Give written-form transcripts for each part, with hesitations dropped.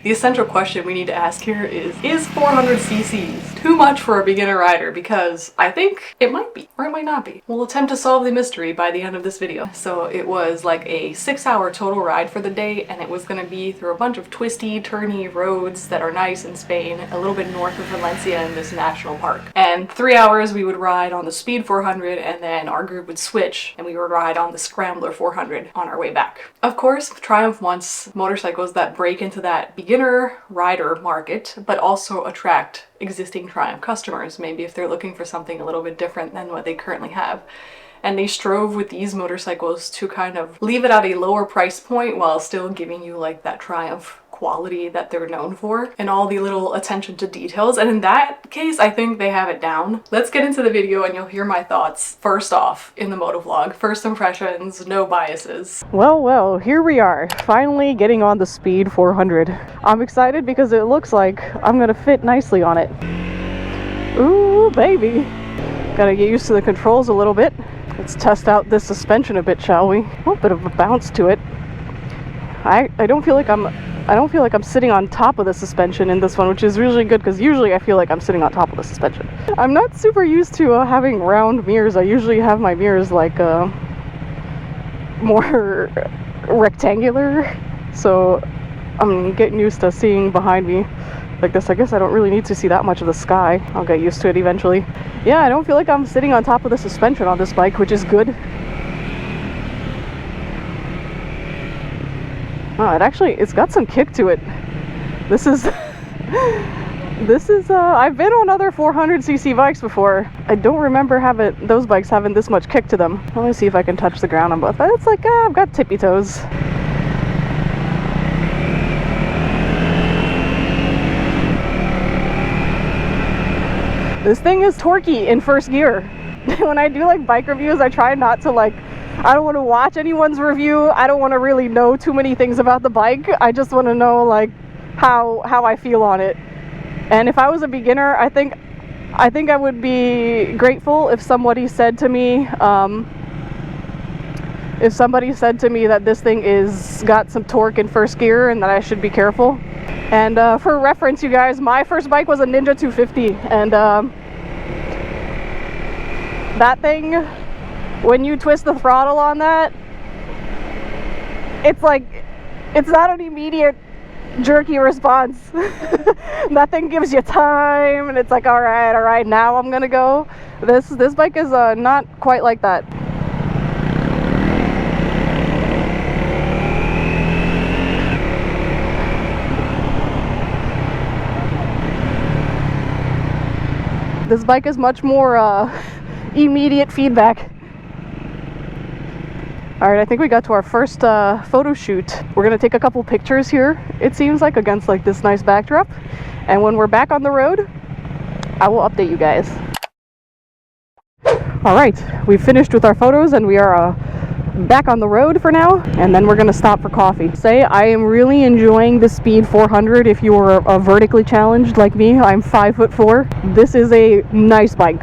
The essential question we need to ask here is 400 cc's too much for a beginner rider? Because I think it might be, or it might not be. We'll attempt to solve the mystery by the end of this video. So it was like a 6-hour total ride for the day, and it was gonna be through a bunch of twisty, turny roads that are nice in Spain, a little bit north of Valencia in this national park. And 3 hours we would ride on the Speed 400, and then our group would switch and we would ride on the Scrambler 400 on our way back. Of course, Triumph wants motorcycles that break into that beginner rider market, but also attract existing Triumph customers, maybe if they're looking for something a little bit different than what they currently have. And they strove with these motorcycles to kind of leave it at a lower price point while still giving you like that Triumph quality that they're known for and all the little attention to details. And in that case, I think they have it down. Let's get into the video and you'll hear my thoughts first off in the motovlog. First impressions, no biases. Well, here we are, finally getting on the Speed 400. I'm excited because it looks like I'm gonna fit nicely on it. Ooh, baby. Gotta get used to the controls a little bit. Let's test out this suspension a bit, shall we? A little bit of a bounce to it. I don't feel like I'm sitting on top of the suspension in this one, which is usually good because usually I feel like I'm sitting on top of the suspension. I'm not super used to having round mirrors. I usually have my mirrors like more rectangular, so I'm getting used to seeing behind me like this. I guess I don't really need to see that much of the sky. I'll get used to it eventually. Yeah, I don't feel like I'm sitting on top of the suspension on this bike, which is good. Oh, it's got some kick to it. This is I've been on other 400cc bikes before. I don't remember those bikes having this much kick to them. Let me see if I can touch the ground on both. It's like, I've got tippy toes. This thing is torquey in first gear. When I do like bike reviews, I try not to I don't want to watch anyone's review. I don't want to really know too many things about the bike. I just want to know like how I feel on it. And if I was a beginner, I think I would be grateful if somebody said to me that this thing got some torque in first gear and that I should be careful. And for reference, you guys, my first bike was a Ninja 250, and that thing, when you twist the throttle on that, it's not an immediate jerky response. That thing gives you time, and it's like, all right, now I'm gonna go. This bike is not quite like that. This bike is much more immediate feedback. Alright, I think we got to our first photo shoot. We're gonna take a couple pictures here, it seems like, against like this nice backdrop. And when we're back on the road, I will update you guys. Alright, we've finished with our photos and we are back on the road for now, and then we're gonna stop for coffee. I am really enjoying the Speed 400. If you are vertically challenged like me, I'm 5'4". This is a nice bike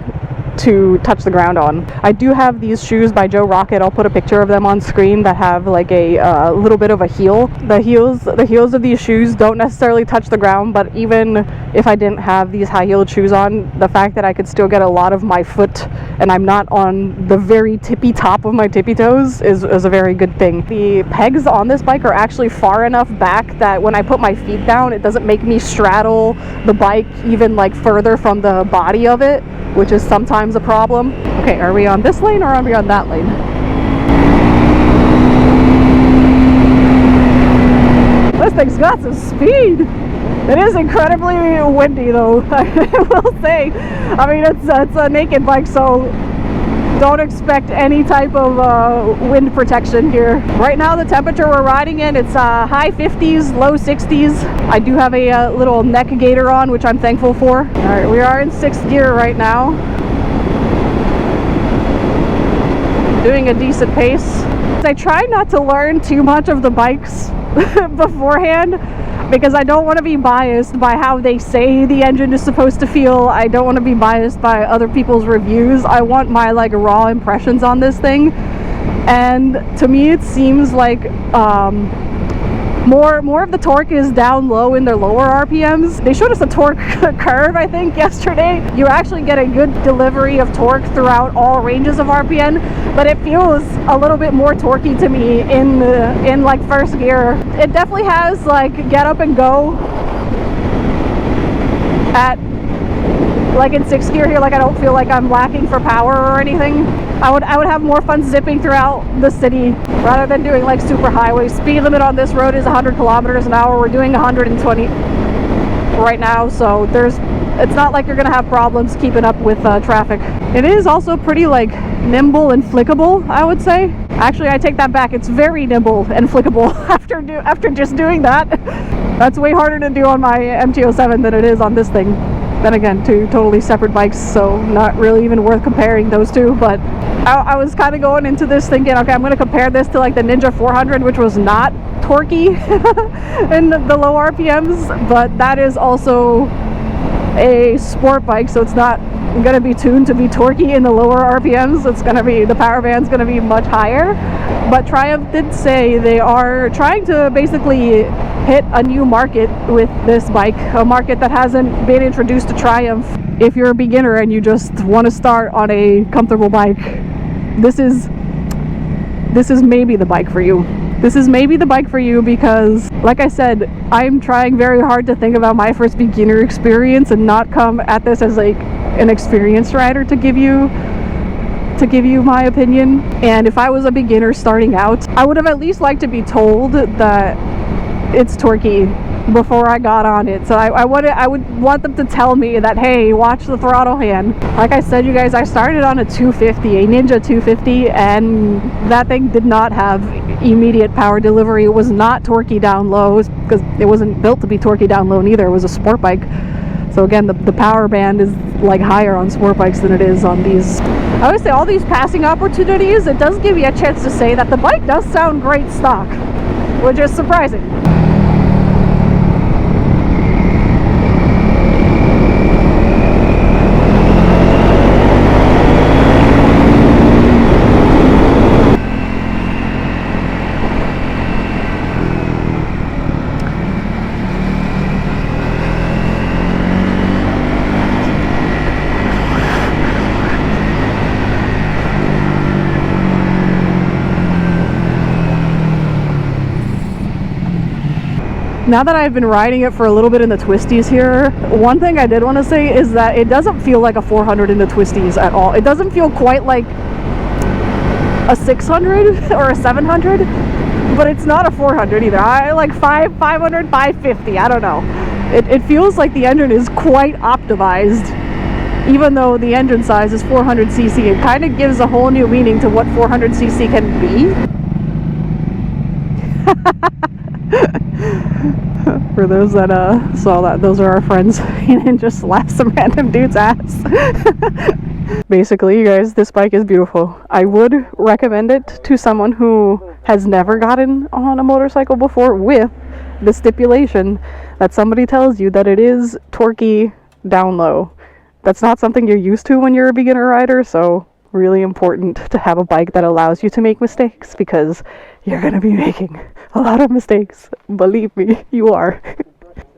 to touch the ground on. I do have these shoes by Joe Rocket. I'll put a picture of them on screen that have like a little bit of a heel. The heels of these shoes don't necessarily touch the ground, but even if I didn't have these high-heeled shoes on, the fact that I could still get a lot of my foot and I'm not on the very tippy top of my tippy toes is a very good thing. The pegs on this bike are actually far enough back that when I put my feet down, it doesn't make me straddle the bike even like further from the body of it, which is sometimes a problem. Okay, are we on this lane or are we on that lane? This thing's got some speed. It is incredibly windy though, I will say. I mean, it's a naked bike, so don't expect any type of wind protection here. Right now, the temperature we're riding in, it's high 50s, low 60s. I do have a little neck gaiter on, which I'm thankful for. All right, we are in 6th gear right now. Doing a decent pace. I try not to learn too much of the bikes beforehand, because I don't want to be biased by how they say the engine is supposed to feel. I don't want to be biased by other people's reviews. I want my like raw impressions on this thing. And to me it seems like more of the torque is down low in their lower RPMs. They showed us a torque curve, I think, yesterday. You actually get a good delivery of torque throughout all ranges of RPM, but it feels a little bit more torquey to me in like first gear. It definitely has like get up and go at like in 6th gear here. Like I don't feel like I'm lacking for power or anything. I would have more fun zipping throughout the city rather than doing like super highway. Speed limit on this road is 100 kilometers an hour. We're doing 120 right now, so it's not like you're gonna have problems keeping up with traffic. It is also pretty like nimble and flickable, I would say. Actually, I take that back. It's very nimble and flickable after just doing that. That's way harder to do on my MT-07 than it is on this thing. Then again, two totally separate bikes, so not really even worth comparing those two. But I was kind of going into this thinking, okay, I'm going to compare this to like the Ninja 400, which was not torquey in the low RPMs, but that is also a sport bike, so it's not going to be tuned to be torquey in the lower RPMs. It's going to be, the power band's going to be much higher. But Triumph did say they are trying to basically hit a new market with this bike, a market that hasn't been introduced to Triumph. If you're a beginner and you just want to start on a comfortable bike, this is maybe the bike for you. This is maybe the bike for you because, like I said, I'm trying very hard to think about my first beginner experience and not come at this as like an experienced rider to give you my opinion. And if I was a beginner starting out, I would have at least liked to be told that it's torquey before I got on it. So I would want them to tell me that, hey, watch the throttle hand. Like I said, you guys, I started on a 250, a Ninja 250, and that thing did not have immediate power delivery. It was not torquey down low because it wasn't built to be torquey down low neither. It was a sport bike. So again, the power band is like higher on sport bikes than it is on these. I would say all these passing opportunities, it does give you a chance to say that the bike does sound great stock, which is surprising. Now that I've been riding it for a little bit in the twisties here, one thing I did want to say is that it doesn't feel like a 400 in the twisties at all. It doesn't feel quite like a 600 or a 700, but it's not a 400 either. I like 500, 550, I don't know. It feels like the engine is quite optimized, even though the engine size is 400cc. It kind of gives a whole new meaning to what 400cc can be. For those that saw that, those are our friends. He didn't just slap some random dude's ass. Basically, you guys, this bike is beautiful. I would recommend it to someone who has never gotten on a motorcycle before, with the stipulation that somebody tells you that it is torquey down low. That's not something you're used to when you're a beginner rider, so really important to have a bike that allows you to make mistakes, because you're going to be making a lot of mistakes. Believe me, you are.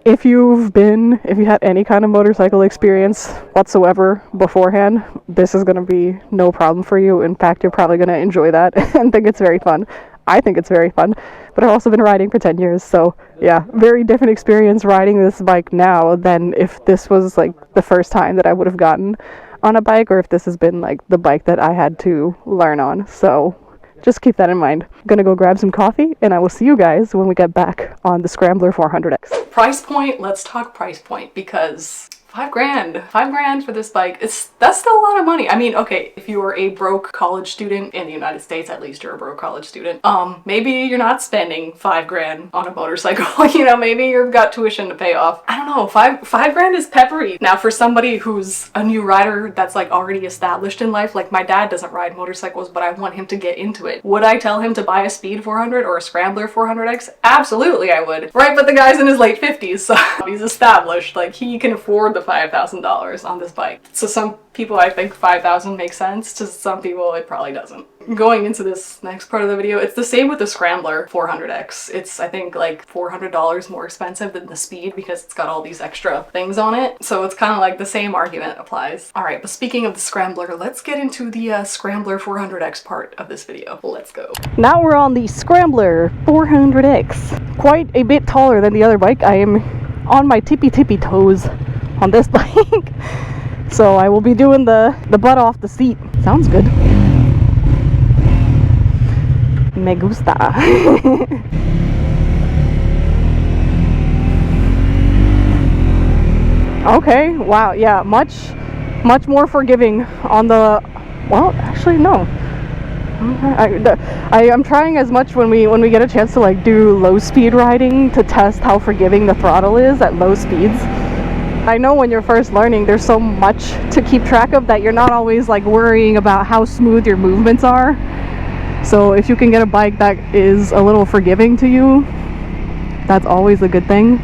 If you had any kind of motorcycle experience whatsoever beforehand, this is going to be no problem for you. In fact, you're probably going to enjoy that and think it's very fun. I think it's very fun, but I've also been riding for 10 years, so yeah, very different experience riding this bike now than if this was like the first time that I would have gotten on a bike, or if this has been like the bike that I had to learn on. So just keep that in mind. I'm gonna go grab some coffee, and I will see you guys when we get back on the Scrambler 400X. Price point, let's talk price point, because $5,000 for this bike, that's still a lot of money. I mean, okay, if you are a broke college student in the United States, at least you're a broke college student, maybe you're not spending $5,000 on a motorcycle. You know, maybe you've got tuition to pay off. I don't know, $5,000 is peppery. Now, for somebody who's a new rider that's like already established in life, like my dad doesn't ride motorcycles, but I want him to get into it. Would I tell him to buy a Speed 400 or a Scrambler 400X? Absolutely I would. Right, but the guy's in his late 50s, so he's established. Like, he can afford the $5,000 on this bike. To some people, I think $5,000 makes sense. To some people, it probably doesn't. Going into this next part of the video, it's the same with the Scrambler 400X. It's, I think, like $400 more expensive than the Speed because it's got all these extra things on it. So it's kind of like the same argument applies. All right, but speaking of the Scrambler, let's get into the Scrambler 400X part of this video. Let's go. Now we're on the Scrambler 400X. Quite a bit taller than the other bike. I am on my tippy toes on this bike. So I will be doing the butt off the seat. Sounds good. Me gusta. Okay, wow, yeah, much more forgiving on the, well, actually no. I'm trying as much when we get a chance to like do low speed riding to test how forgiving the throttle is at low speeds. I know when you're first learning there's so much to keep track of that you're not always like worrying about how smooth your movements are. So if you can get a bike that is a little forgiving to you, that's always a good thing.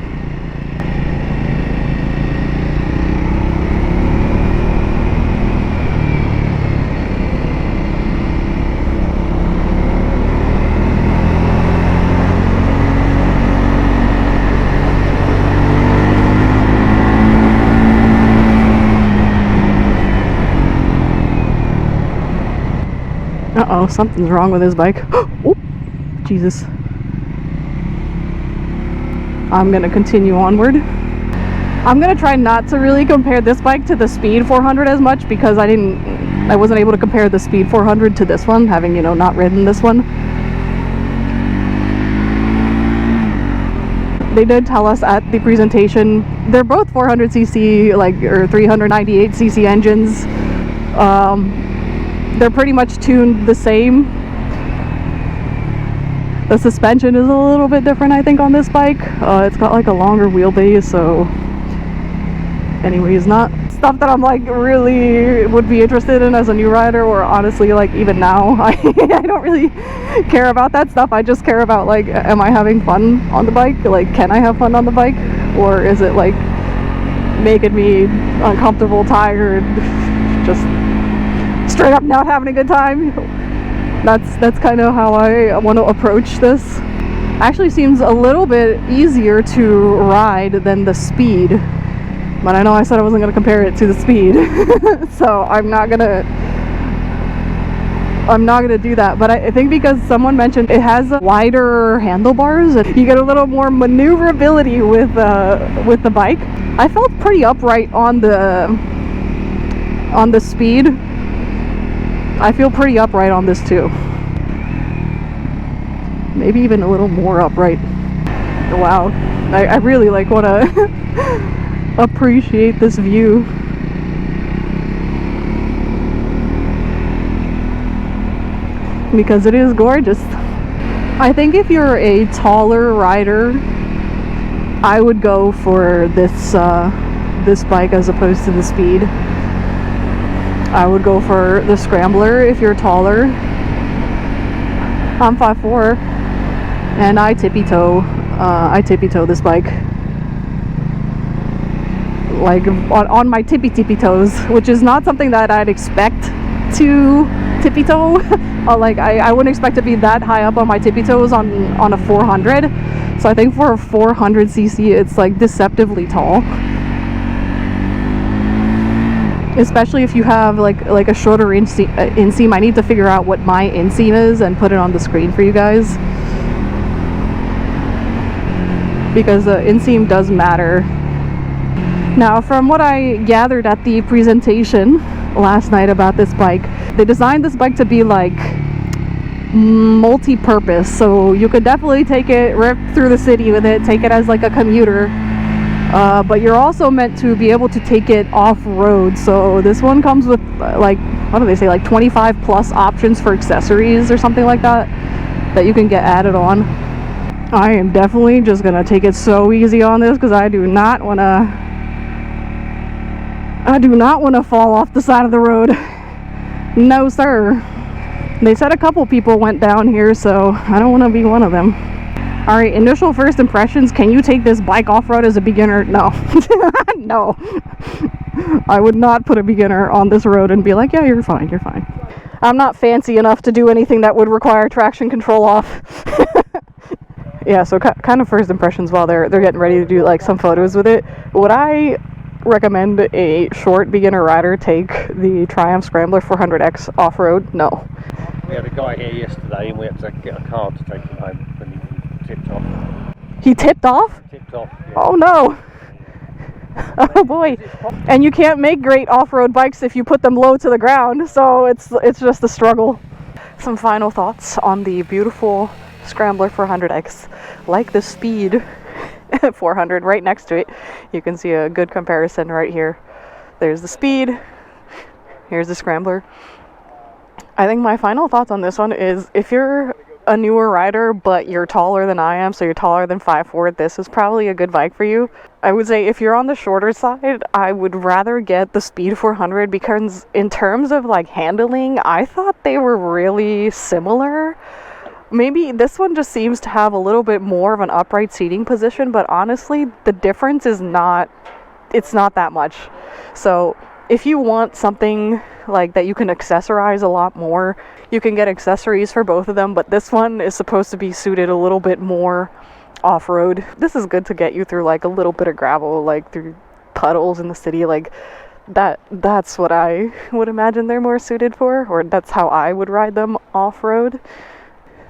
Uh-oh, something's wrong with his bike. Oh, Jesus. I'm gonna continue onward. I'm gonna try not to really compare this bike to the Speed 400 as much because I wasn't able to compare the Speed 400 to this one, having, you know, not ridden this one. They did tell us at the presentation, they're both 400cc, like, or 398cc engines. They're pretty much tuned the same. The suspension is a little bit different, I think, on this bike. It's got like a longer wheelbase, so anyways, not stuff that I'm like really would be interested in as a new rider, or honestly like even now I don't really care about that stuff. I just care about like, am I having fun on the bike? Like, can I have fun on the bike, or is it like making me uncomfortable, tired, just straight up not having a good time? That's kind of how I want to approach this. Actually seems a little bit easier to ride than the Speed, but I know I said I wasn't going to compare it to the Speed. So I'm not gonna do that. But I think because someone mentioned it has wider handlebars and you get a little more maneuverability with the bike. I felt pretty upright on the Speed. I feel pretty upright on this too. Maybe even a little more upright. Wow. I really like want to appreciate this view. Because it is gorgeous. I think if you're a taller rider, I would go for this bike as opposed to the Speed. I would go for the Scrambler if you're taller. I'm 5'4", and I tippy toe this bike. Like on my tippy toes, which is not something that I'd expect to tippy toe. Like I wouldn't expect to be that high up on my tippy toes on a 400. So I think for a 400cc, it's like deceptively tall. Especially if you have like a shorter inseam. I need to figure out what my inseam is and put it on the screen for you guys, because the inseam does matter. Now, from what I gathered at the presentation last night about this bike, they designed this bike to be like multi-purpose, so you could definitely take it, rip through the city with it, take it as like a commuter. But you're also meant to be able to take it off-road. So this one comes with like, what do they say, like 25 plus options for accessories or something like that you can get added on. I am definitely just gonna take it so easy on this because I do not want to fall off the side of the road. No sir. They said a couple people went down here, so I don't want to be one of them. All right, initial first impressions. Can you take this bike off-road as a beginner? No. No. I would not put a beginner on this road and be like, yeah, you're fine, you're fine. I'm not fancy enough to do anything that would require traction control off. Yeah, so kind of first impressions while they're getting ready to do like some photos with it. Would I recommend a short beginner rider take the Triumph Scrambler 400X off-road? No. We had a guy here yesterday and we had to get a car to take him home when he tipped off. He tipped off? Tipped off, yeah. Oh no! Oh boy. And you can't make great off-road bikes if you put them low to the ground, so it's just a struggle. Some final thoughts on the beautiful Scrambler 400X. Like the Speed 400 right next to it. You can see a good comparison right here. There's the Speed. Here's the Scrambler. I think my final thoughts on this one is if you're a newer rider but you're taller than I am, so you're taller than 5'4", this is probably a good bike for you. I would say if you're on the shorter side, I would rather get the Speed 400 because in terms of like handling, I thought they were really similar. Maybe this one just seems to have a little bit more of an upright seating position, but honestly, the difference is it's not that much. So if you want something like that you can accessorize a lot more, you can get accessories for both of them, but this one is supposed to be suited a little bit more off-road. This is good to get you through like a little bit of gravel, like through puddles in the city, like that's what I would imagine they're more suited for, or that's how I would ride them off-road.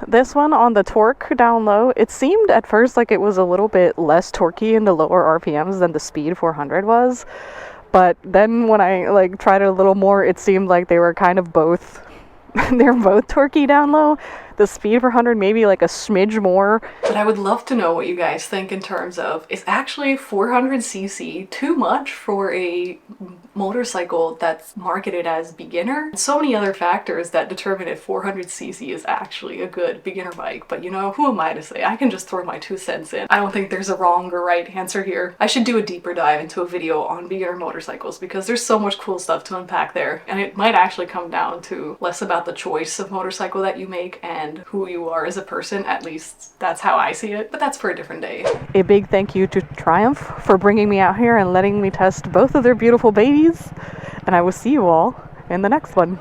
This one on the torque down low, it seemed at first like it was a little bit less torquey in the lower RPMs than the Speed 400 was. But then when I like tried it a little more, it seemed like they were kind of both, they're both torquey down low. The Speed 400 maybe like a smidge more. But I would love to know what you guys think in terms of, is actually 400cc too much for a motorcycle that's marketed as beginner? So many other factors that determine if 400cc is actually a good beginner bike, but you know, who am I to say? I can just throw my 2 cents in. I don't think there's a wrong or right answer here. I should do a deeper dive into a video on beginner motorcycles because there's so much cool stuff to unpack there, and it might actually come down to less about the choice of motorcycle that you make and who you are as a person. At least that's how I see it, but that's for a different day. A big thank you to Triumph for bringing me out here and letting me test both of their beautiful babies, and I will see you all in the next one.